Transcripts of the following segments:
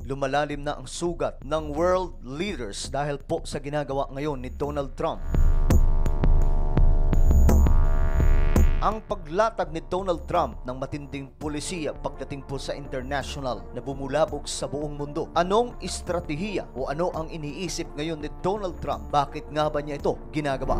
lumalalim na ang sugat ng world leaders dahil po sa ginagawa ngayon ni Donald Trump. Ang paglatag ni Donald Trump ng matinding pulisiya pagdating po sa international na bumulabog sa buong mundo. Anong estratehiya o ano ang iniisip ngayon ni Donald Trump? Bakit nga ba niya ito ginagawa?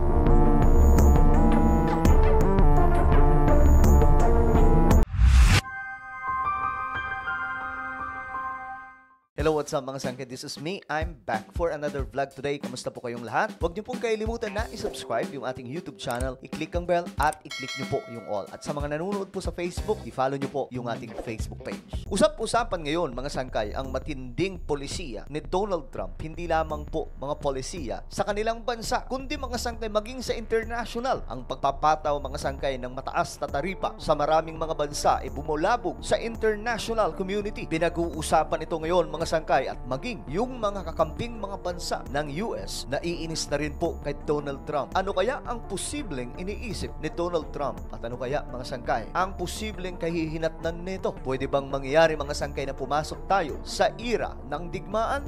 Hello, what's up mga sangkid? This is me. I'm back for another vlog today. Kamusta po kayong lahat? Huwag niyo pong kailimutan na i-subscribe yung ating YouTube channel, i-click ang bell at i-click niyo po yung all. At sa mga nanonood po sa Facebook, i-follow niyo po yung ating Facebook page. Usap-usapan ngayon mga sangkay ang matinding polisiya ni Donald Trump. Hindi lamang po mga polisiya sa kanilang bansa, kundi mga sangkay maging sa international. Ang pagpapataw mga sangkay ng mataas na taripa sa maraming mga bansa ay bumulabog sa international community. Pinag-uusapan ito ngayon mga sangkay at maging yung mga kakamping mga bansa ng US na iinis na rin po kay Donald Trump. Ano kaya ang posibleng iniisip ni Donald Trump? At ano kaya mga sangkay ang posibleng kahihinatnan nito? Pwede bang mangyari mga sangkay na pumasok tayo sa era ng digmaan?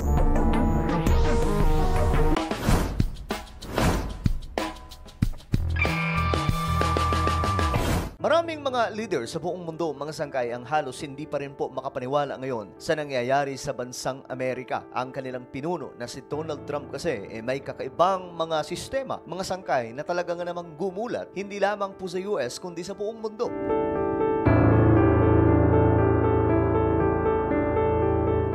Maraming mga leader sa buong mundo, mga sangkay, ang halos hindi pa rin po makapaniwala ngayon sa nangyayari sa bansang Amerika. Ang kanilang pinuno na si Donald Trump kasi may kakaibang mga sistema, mga sangkay na talagang namang gumulat, hindi lamang po sa US kundi sa buong mundo.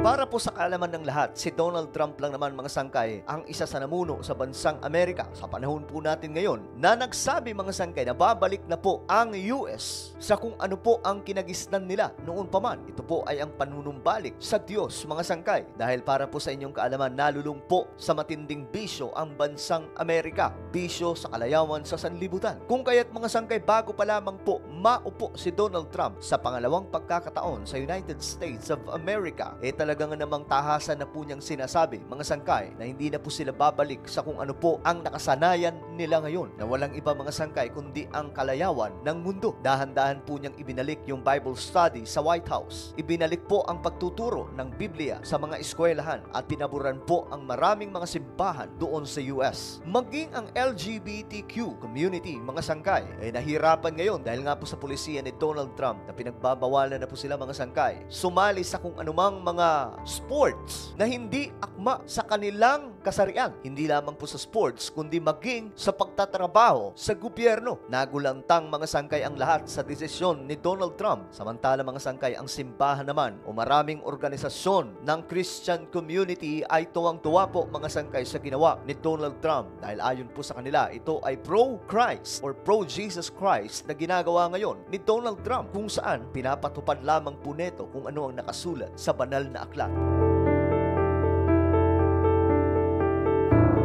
Para po sa kaalaman ng lahat, si Donald Trump lang naman mga sangkay ang isa sa namuno sa bansang Amerika sa panahon po natin ngayon na nagsabi mga sangkay na babalik na po ang US sa kung ano po ang kinagisnan nila noon pa man. Ito po ay ang panunumbalik sa Diyos mga sangkay. Dahil para po sa inyong kaalaman, nalulung po sa matinding bisyo ang bansang Amerika. Bisyo sa kalayawan sa sanlibutan. Kung kaya't mga sangkay, bago pa lamang po maupo si Donald Trump sa pangalawang pagkakataon sa United States of America, talagang namang tahasan na po niyang sinasabi mga sangkay na hindi na po sila babalik sa kung ano po ang nakasanayan nila ngayon, na walang iba mga sangkay kundi ang kalayawan ng mundo. Dahan-dahan po niyang ibinalik yung Bible study sa White House. Ibinalik po ang pagtuturo ng Biblia sa mga eskwelahan at pinaburan po ang maraming mga simbahan doon sa US. Maging ang LGBTQ community mga sangkay ay nahirapan ngayon dahil nga po sa pulisiya ni Donald Trump na pinagbabawalan na po sila mga sangkay sumali sa kung anumang mga sports na hindi akma sa kanilang kasarian. Hindi lamang po sa sports, kundi maging sa pagtatrabaho sa gobyerno. Nagulantang mga sangkay ang lahat sa desisyon ni Donald Trump. Samantala mga sangkay, ang simbahan naman o maraming organisasyon ng Christian community ay tuwang-tuwa po mga sangkay sa ginawa ni Donald Trump. Dahil ayon po sa kanila, ito ay pro-Christ or pro-Jesus Christ na ginagawa ngayon ni Donald Trump, kung saan pinapatupad lamang po neto kung ano ang nakasulat sa banal na aklat.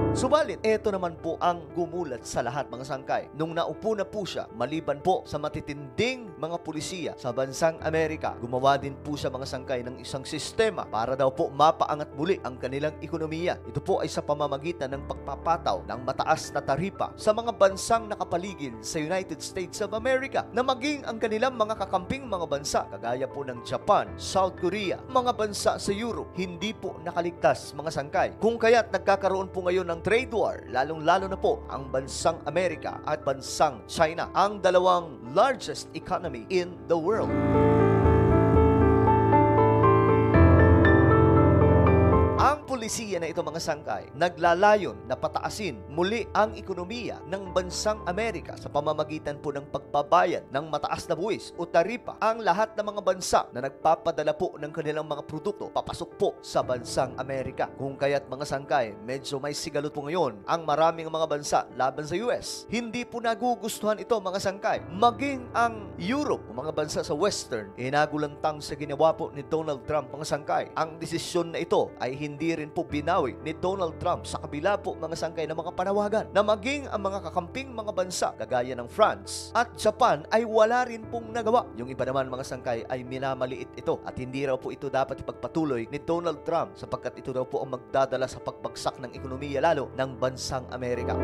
Subalit, ito naman po ang gumulat sa lahat mga sangkay. Nung naupo na po siya, maliban po sa matitinding mga pulisiya sa bansang Amerika, gumawa din po siya mga sangkay ng isang sistema para daw po mapaangat muli ang kanilang ekonomiya. Ito po ay sa pamamagitan ng pagpapataw ng mataas na taripa sa mga bansang nakapaligid sa United States of America, na maging ang kanilang mga kakamping mga bansa kagaya po ng Japan, South Korea, mga bansa sa Europe, hindi po nakaligtas mga sangkay. Kung kaya't nagkakaroon po ngayon ng trade war, lalong-lalo na po ang bansang Amerika at bansang China, ang dalawang largest economy in the world. Ang pulisiya na ito mga sangkay, naglalayon na pataasin muli ang ekonomiya ng bansang Amerika sa pamamagitan po ng pagbabayad ng mataas na buwis o taripa ang lahat ng mga bansa na nagpapadala po ng kanilang mga produkto papasok po sa bansang Amerika. Kung kaya't mga sangkay, medyo may sigalot po ngayon ang maraming mga bansa laban sa US. Hindi po nagugustuhan ito mga sangkay. Maging ang Europe o mga bansa sa Western, nagulantang sa ginawa po ni Donald Trump mga sangkay. Ang desisyon na ito ay hindi rin po binawi ni Donald Trump sa kabila po mga sangkay ng mga panawagan na maging ang mga kakamping mga bansa kagaya ng France at Japan ay wala rin pong nagawa. Yung iba naman mga sangkay ay minamaliit ito at hindi raw po ito dapat ipagpatuloy ni Donald Trump sapagkat ito daw po ang magdadala sa pagbagsak ng ekonomiya lalo ng bansang Amerika.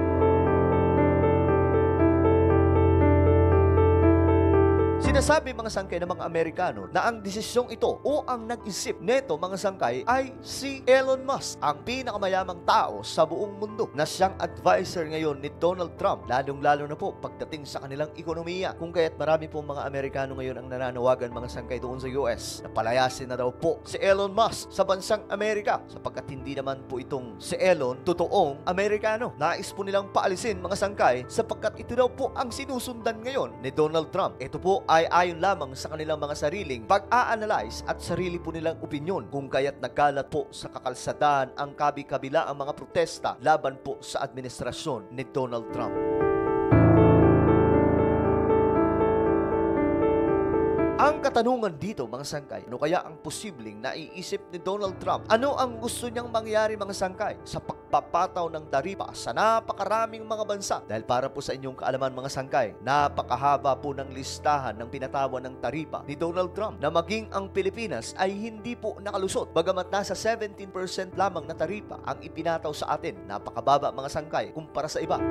Sinasabi mga sangkay ng mga Amerikano na ang desisyong ito o ang nag-isip neto mga sangkay ay si Elon Musk, ang pinakamayamang tao sa buong mundo na siyang advisor ngayon ni Donald Trump, lalong-lalo na po pagdating sa kanilang ekonomiya. Kung kaya't marami po mga Amerikano ngayon ang nananawagan mga sangkay doon sa US na palayasin na daw po si Elon Musk sa bansang Amerika, sapagkat hindi naman po itong si Elon totoong Amerikano. Nais po nilang paalisin mga sangkay sapagkat ito daw po ang sinusundan ngayon ni Donald Trump. Ito po ay ayon lamang sa kanilang mga sariling pag-a-analyze at sarili po nilang opinyon, kung kaya't nagkalat po sa kakalsadaan ang kabi-kabila ang mga protesta laban po sa administrasyon ni Donald Trump. Ang katanungan dito mga sangkay, ano kaya ang posibleng naiisip ni Donald Trump? Ano ang gusto niyang mangyari mga sangkay sa pagpapataw ng taripa sa napakaraming mga bansa? Dahil para po sa inyong kaalaman mga sangkay, napakahaba po ng listahan ng pinatawan ng taripa ni Donald Trump na maging ang Pilipinas ay hindi po nakalusot. Bagamat nasa 17% lamang na taripa ang ipinataw sa atin, napakababa mga sangkay kumpara sa iba.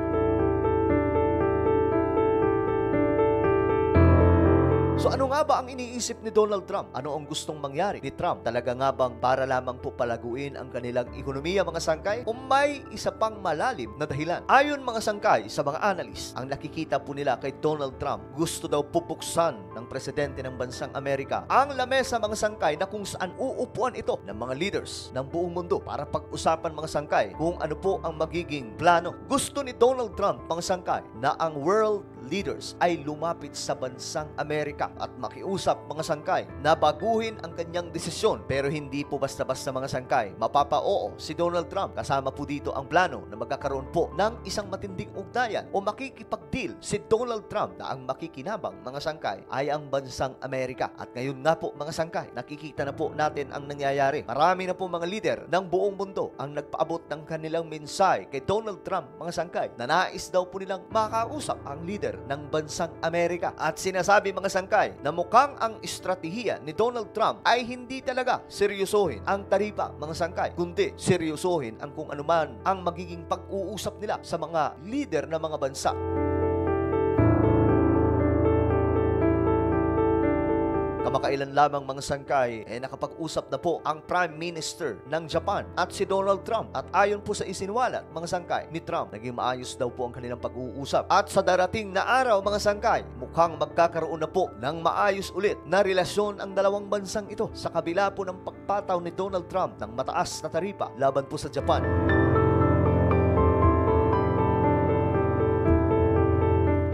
So ano nga ba ang iniisip ni Donald Trump? Ano ang gustong mangyari ni Trump? Talaga nga bang para lamang po palaguin ang kanilang ekonomiya mga sangkay? O may isa pang malalim na dahilan? Ayon mga sangkay sa mga analyst, ang nakikita po nila kay Donald Trump, gusto daw pupuksan ng presidente ng bansang Amerika ang lamesa mga sangkay na kung saan uupuan ito ng mga leaders ng buong mundo para pag-usapan mga sangkay kung ano po ang magiging plano. Gusto ni Donald Trump mga sangkay na ang world leaders ay lumapit sa bansang Amerika at makiusap mga sangkay na baguhin ang kanyang desisyon. Pero hindi po basta-basta mga sangkay mapapa-oo si Donald Trump. Kasama po dito ang plano na magkakaroon po ng isang matinding ugnayan o makikipag-deal si Donald Trump na ang makikinabang mga sangkay ay ang bansang Amerika. At ngayon nga po mga sangkay, nakikita na po natin ang nangyayari. Marami na po mga leader ng buong mundo ang nagpaabot ng kanilang mensahe kay Donald Trump mga sangkay na nais daw po nilang makausap ang leader ng bansang Amerika. At sinasabi mga sangkay na mukhang ang estratehiya ni Donald Trump ay hindi talaga seryosohin ang taripa mga sangkay, kundi seryosohin ang kung anuman ang magiging pag-uusap nila sa mga leader ng mga bansa. Kamakailan lamang mga sangkay, nakapag-usap na po ang Prime Minister ng Japan at si Donald Trump. At ayon po sa isiniwalat mga sangkay ni Trump, naging maayos daw po ang kanilang pag-uusap. At sa darating na araw mga sangkay, mukhang magkakaroon na po ng maayos ulit na relasyon ang dalawang bansang ito sa kabila po ng pagpataw ni Donald Trump ng mataas na taripa laban po sa Japan.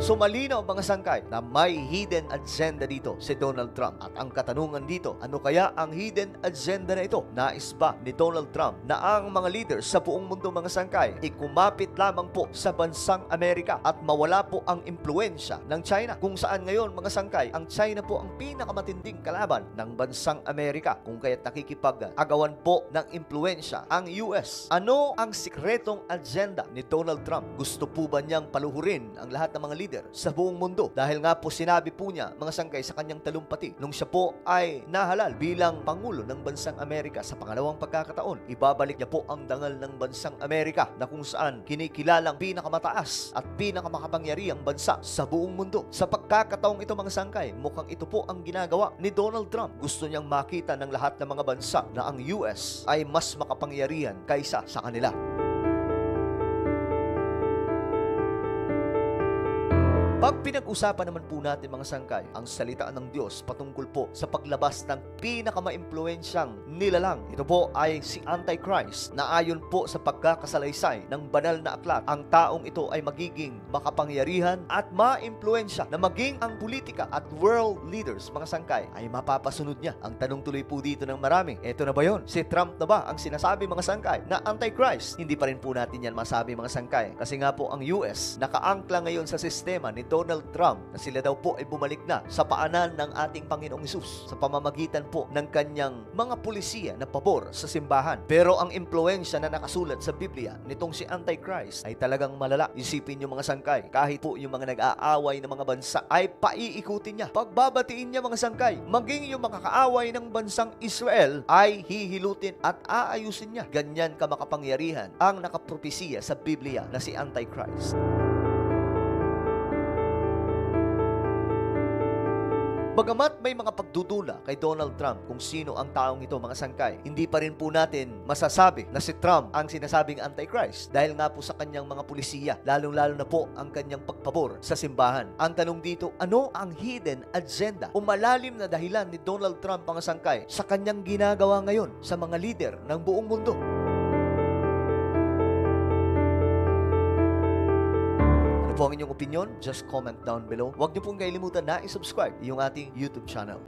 So malinaw mga sangkay na may hidden agenda dito si Donald Trump. At ang katanungan dito, ano kaya ang hidden agenda na ito? Nais ba ni Donald Trump na ang mga leaders sa buong mundo mga sangkay ikumapit lamang po sa bansang Amerika at mawala po ang impluensya ng China? Kung saan ngayon mga sangkay, ang China po ang pinakamatinding kalaban ng bansang Amerika. Kung kaya't nakikipag-agawan po ng impluensya ang US. Ano ang sikretong agenda ni Donald Trump? Gusto po ba niyang paluhurin ang lahat ng mga leaders sa buong mundo? Dahil nga po sinabi po niya mga sangkay sa kanyang talumpati nung siya po ay nahalal bilang Pangulo ng bansang Amerika sa pangalawang pagkakataon, ibabalik niya po ang dangal ng bansang Amerika na kung saan kinikilalang pinakamataas at pinakamakapangyarihang bansa sa buong mundo. Sa pagkakataong ito mga sangkay, mukhang ito po ang ginagawa ni Donald Trump. Gusto niyang makita ng lahat ng mga bansa na ang US ay mas makapangyarihan kaysa sa kanila. Pag pinag-usapan naman po natin mga sangkay, ang salita ng Diyos patungkol po sa paglabas ng pinakamaimpluwensyang nilalang. Ito po ay si Antichrist na ayon po sa pagkakasalaysay ng banal na aklat, ang taong ito ay magiging makapangyarihan at maimpluwensya na maging ang politika at world leaders mga sangkay ay mapapasunod niya. Ang tanong tuloy po dito ng marami, eto na ba yun? Si Trump na ba ang sinasabi mga sangkay na Antichrist? Hindi pa rin po natin yan masabi mga sangkay kasi nga po ang US nakaangkla ngayon sa sistema ni Donald Trump na sila daw po ay bumalik na sa paanan ng ating Panginoong Hesus sa pamamagitan po ng kanyang mga pulisiya na pabor sa simbahan. Pero ang impluensya na nakasulat sa Biblia nitong si Antichrist ay talagang malala. Isipin niyo mga sangkay, kahit po yung mga nag-aaway ng mga bansa ay paiikutin niya. Pagbabatiin niya mga sangkay, maging yung makakaaway ng bansang Israel ay hihilutin at aayusin niya. Ganyan kamakapangyarihan ang nakapropesiya sa Biblia na si Antichrist. Bagamat may mga pagdudula kay Donald Trump kung sino ang taong ito mga sangkay, hindi pa rin po natin masasabi na si Trump ang sinasabing Antichrist dahil nga po sa kanyang mga pulisiya, lalong-lalo na po ang kanyang pagpabor sa simbahan. Ang tanong dito, ano ang hidden agenda o malalim na dahilan ni Donald Trump mga sangkay sa kanyang ginagawa ngayon sa mga leader ng buong mundo? Ano po ang inyong opinion? Just comment down below. Huwag niyo pong kailimutan na i-subscribe yung ating YouTube channel.